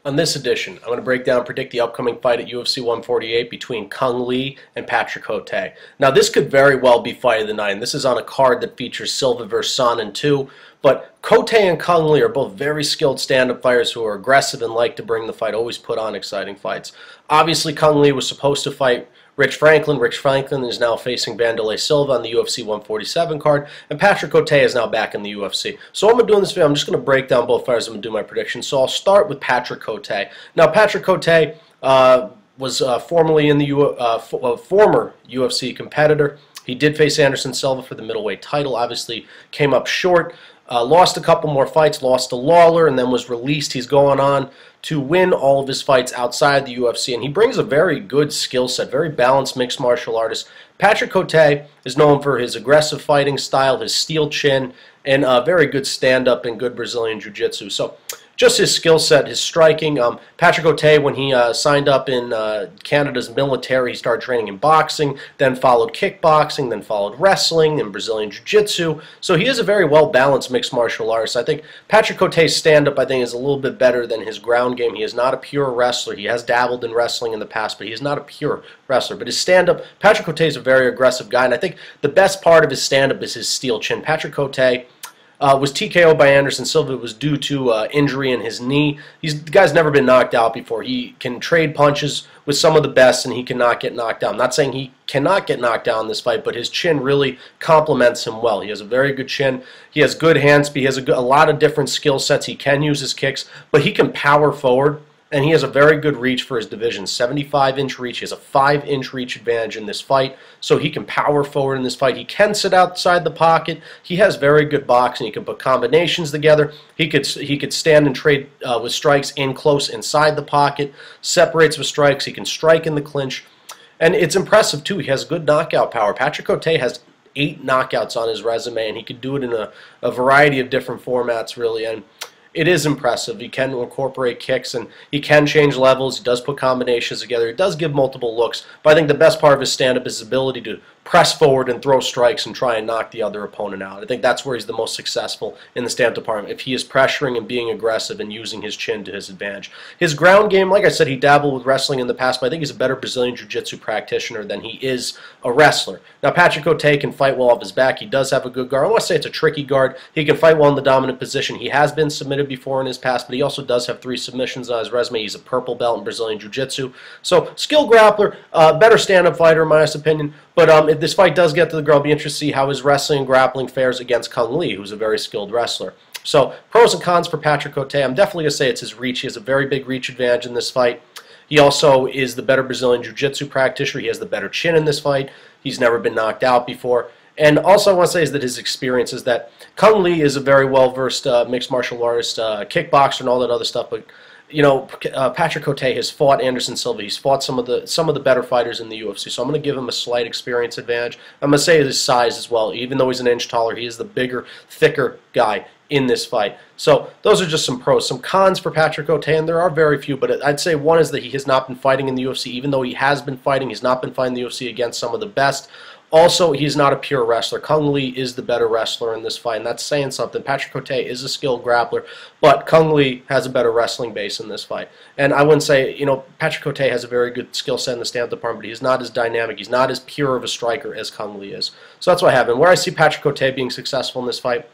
On this edition, I'm going to break down and predict the upcoming fight at UFC 148 between Cung and Patrick Cote. Now, this could very well be fight of the night, and this is on a card that features Silva versus Sonnen 2. But Cote and Cung are both very skilled stand-up fighters who are aggressive and like to bring the fight, always put on exciting fights. Obviously, Cung was supposed to fight Rich Franklin. Rich Franklin is now facing Wanderlei Silva on the UFC 147 card, and Patrick Cote is now back in the UFC. So what I'm going to do in this video, I'm just going to break down both fighters. I'm going to do my predictions. So I'll start with Patrick Cote. Now, Patrick Cote was formerly in the former UFC competitor. He did face Anderson Silva for the middleweight title. Obviously, came up short. Lost a couple more fights, lost to Lawler, and then was released. He's going on to win all of his fights outside the UFC, and he brings a very good skill set, very balanced mixed martial artist. Patrick Cote is known for his aggressive fighting style, his steel chin, and very good stand-up and good Brazilian jiu-jitsu. So just his skill set, his striking. Patrick Cote, when he signed up in Canada's military, he started training in boxing, then followed kickboxing, then followed wrestling and Brazilian jiu-jitsu. So he is a very well-balanced mixed martial artist. I think Patrick Cote's stand-up, I think, is a little bit better than his ground game. He is not a pure wrestler. He has dabbled in wrestling in the past, but he is not a pure wrestler. But his stand-up, Patrick Cote is a very aggressive guy, and I think the best part of his stand-up is his steel chin. Patrick Cote was TKO'd by Anderson Silva. It was due to injury in his knee. The guy's never been knocked out before. He can trade punches with some of the best, and he cannot get knocked down. I'm not saying he cannot get knocked down in this fight, but his chin really complements him well. He has a very good chin. He has good hand speed. He has a lot of different skill sets. He can use his kicks, but he can power forward. And he has a very good reach for his division, 75-inch reach. He has a 5-inch reach advantage in this fight, so he can power forward in this fight. He can sit outside the pocket. He has very good boxing. He can put combinations together. He could stand and trade with strikes in close inside the pocket, separates with strikes. He can strike in the clinch. And it's impressive, too. He has good knockout power. Patrick Cote has 8 knockouts on his resume, and he could do it in a variety of different formats, really. And it is impressive. He can incorporate kicks, and he can change levels. He does put combinations together. He does give multiple looks. But I think the best part of his stand-up is his ability to press forward and throw strikes and try and knock the other opponent out. I think that's where he's the most successful in the stand-up department, if he is pressuring and being aggressive and using his chin to his advantage. His ground game, like I said, he dabbled with wrestling in the past, but I think he's a better Brazilian jiu-jitsu practitioner than he is a wrestler. Now, Patrick Cote can fight well off his back. He does have a good guard. I want to say it's a tricky guard. He can fight well in the dominant position. He has been submitted before in his past, but he also does have 3 submissions on his resume. He's a purple belt in Brazilian jiu-jitsu. So, skilled grappler, better stand-up fighter in my opinion. But if this fight does get to the ground, I'll be interested to see how his wrestling and grappling fares against Cung, who's a very skilled wrestler. So, pros and cons for Patrick Cote. I'm definitely going to say it's his reach. He has a very big reach advantage in this fight. He also is the better Brazilian jiu-jitsu practitioner. He has the better chin in this fight. He's never been knocked out before. And also I want to say is that his experience is that Cung is a very well-versed mixed martial artist, kickboxer and all that other stuff, but you know, Patrick Cote has fought Anderson Silva. He's fought some of the better fighters in the UFC. So I'm going to give him a slight experience advantage. I'm going to say his size as well. Even though he's an inch taller, he is the bigger, thicker guy in this fight. So those are just some pros. Some cons for Patrick Cote, and there are very few, but I'd say one is that he has not been fighting in the UFC. Even though he has been fighting, he's not been fighting in the UFC against some of the best. Also, he's not a pure wrestler. Cung is the better wrestler in this fight, and that's saying something. Patrick Cote is a skilled grappler, but Cung has a better wrestling base in this fight. And I wouldn't say, you know, Patrick Cote has a very good skill set in the stand-up department, but he's not as dynamic. He's not as pure of a striker as Cung is. So that's what I have. And where I see Patrick Cote being successful in this fight,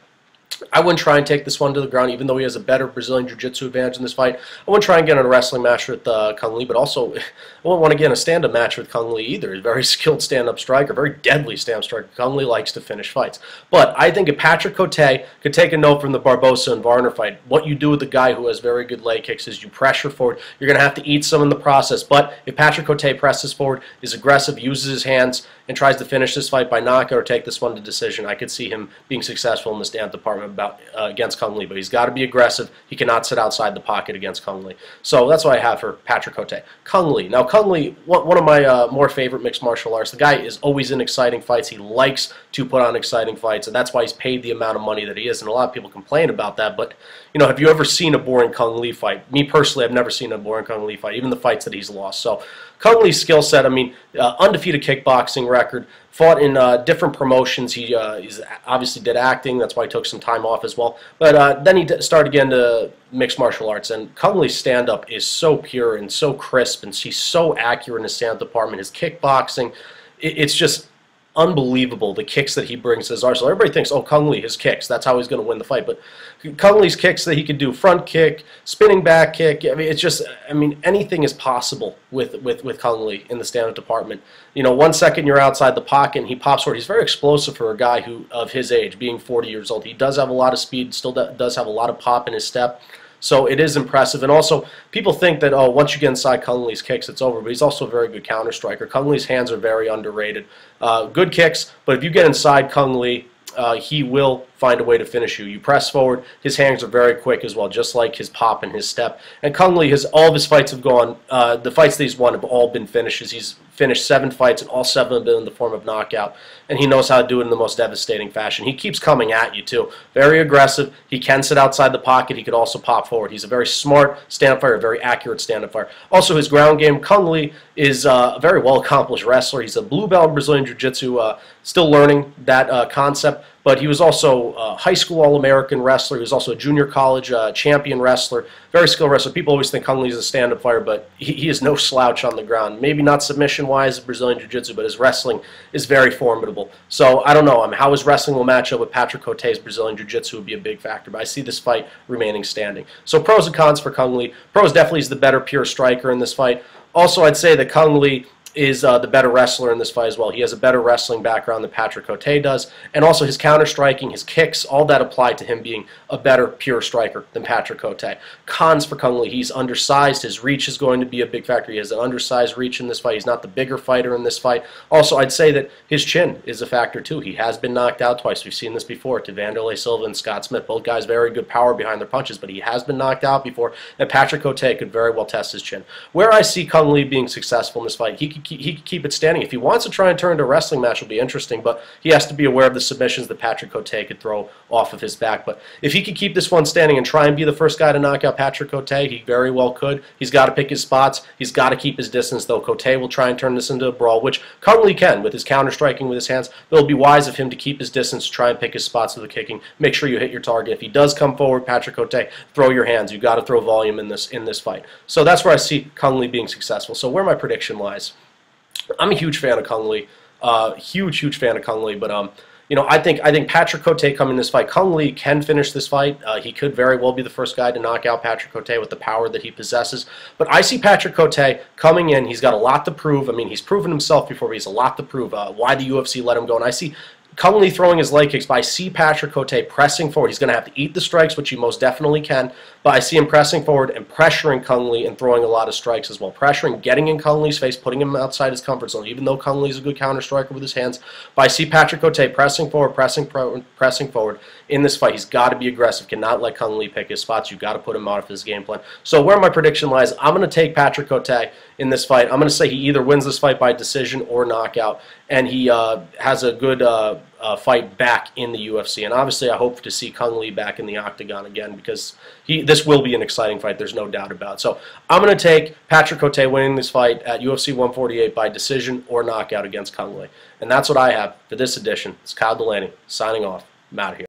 I wouldn't try and take this one to the ground, even though he has a better Brazilian jiu-jitsu advantage in this fight. I wouldn't try and get in a wrestling match with Cung, but also I wouldn't want to get in a stand-up match with Cung either. He's a very skilled stand-up striker, very deadly stand-up striker. Cung likes to finish fights. But I think if Patrick Cote could take a note from the Barbosa and Varner fight, what you do with the guy who has very good leg kicks is you pressure forward. You're going to have to eat some in the process. But if Patrick Cote presses forward, is aggressive, uses his hands, and tries to finish this fight by knockout or take this one to decision, I could see him being successful in the stand-up department against Cung, but he's got to be aggressive. He cannot sit outside the pocket against Cung. So that's what I have for Patrick Cote. Cung. Now, Cung, one of my more favorite mixed martial artists. The guy is always in exciting fights. He likes to put on exciting fights, and that's why he's paid the amount of money that he is. And a lot of people complain about that, but you know, have you ever seen a boring Cung fight? Me personally, I've never seen a boring Cung fight, even the fights that he's lost. So Cung Le's skill set, I mean, undefeated kickboxing record, fought in different promotions. He's obviously did acting, that's why he took some time off as well. But then he started getting to mixed martial arts, and Cung Le's stand-up is so pure and so crisp, and he's so accurate in his stand-up department. His kickboxing, it's just unbelievable, the kicks that he brings to his arsenal. Everybody thinks, oh, Cung Le, his kicks, that's how he's going to win the fight. But Cung Le's kicks that he could do, front kick, spinning back kick, I mean, it's just, I mean, anything is possible with Cung Le in the stand-up department. You know, 1 second you're outside the pocket and he pops forward. He's very explosive for a guy of his age, being 40 years old. He does have a lot of speed, still does have a lot of pop in his step. So it is impressive. And also, people think that, oh, once you get inside Cung Le's kicks, it's over. But he's also a very good counter striker. Cung Le's hands are very underrated. Good kicks, but if you get inside Cung Le, he will find a way to finish you. You press forward, his hands are very quick as well, just like his pop and his step. And Cung Le, all of his fights have gone, the fights that he's won have all been finishes. He's finished 7 fights, and all 7 have been in the form of knockout. And he knows how to do it in the most devastating fashion. He keeps coming at you, too. Very aggressive. He can sit outside the pocket. He could also pop forward. He's a very smart stand-up fighter, a very accurate stand-up fighter. Also, his ground game, Cung Le is a very well-accomplished wrestler. He's a blue belt in Brazilian Jiu-Jitsu, still learning that concept. But he was also a high school All-American wrestler. He was also a junior college champion wrestler, very skilled wrestler. People always think Cung Le is a stand-up fighter, but he is no slouch on the ground. Maybe not submission-wise, Brazilian Jiu-Jitsu, but his wrestling is very formidable. So I don't know how his wrestling will match up with Patrick Cote's Brazilian Jiu-Jitsu would be a big factor, but I see this fight remaining standing. So pros and cons for Cung Le. Pros, definitely is the better pure striker in this fight. Also, I'd say that Cung Le is the better wrestler in this fight as well. He has a better wrestling background than Patrick Cote does, and also his counter-striking, his kicks, all that apply to him being a better pure striker than Patrick Cote. Cons for Cung Le, he's undersized. His reach is going to be a big factor. He has an undersized reach in this fight. He's not the bigger fighter in this fight. Also, I'd say that his chin is a factor too. He has been knocked out twice. We've seen this before to Wanderlei Silva and Scott Smith. Both guys very good power behind their punches, but he has been knocked out before, and Patrick Cote could very well test his chin. Where I see Cung Le being successful in this fight, he could keep it standing. If he wants to try and turn into a wrestling match, it'll be interesting, but he has to be aware of the submissions that Patrick Cote could throw off of his back. But if he could keep this one standing and try and be the first guy to knock out Patrick Cote, he very well could. He's got to pick his spots. He's got to keep his distance, though. Cote will try and turn this into a brawl, which Cung Le can with his counter-striking with his hands. But it'll be wise of him to keep his distance, try and pick his spots with the kicking. Make sure you hit your target. If he does come forward, Patrick Cote, throw your hands. You've got to throw volume in this fight. So that's where I see Cung Le being successful. So where my prediction lies, I'm a huge fan of Cung Le, huge fan of Cung Le. But you know, I think Patrick Cote coming in this fight, Cung Le can finish this fight. He could very well be the first guy to knock out Patrick Cote with the power that he possesses. But I see Patrick Cote coming in. He's got a lot to prove. I mean, he's proven himself before, but he's a lot to prove. Why the UFC let him go, and I see Cung Le throwing his leg kicks, but I see Patrick Cote pressing forward. He's going to have to eat the strikes, which he most definitely can, but I see him pressing forward and pressuring Cung Le and throwing a lot of strikes as well. Pressuring, getting in Cung Le's face, putting him outside his comfort zone, even though Cung Le's a good counter striker with his hands. But I see Patrick Cote pressing forward, pressing forward in this fight. He's got to be aggressive, cannot let Cung Le pick his spots. You've got to put him out of his game plan. So where my prediction lies, I'm going to take Patrick Cote in this fight. I'm going to say he either wins this fight by decision or knockout, and he has a good fight back in the UFC. And obviously I hope to see Cung Le back in the octagon again, because this will be an exciting fight, there's no doubt about it. So I'm going to take Patrick Cote winning this fight at UFC 148 by decision or knockout against Cung Le. And that's what I have for this edition. It's Kyle Delaney signing off. I'm out of here.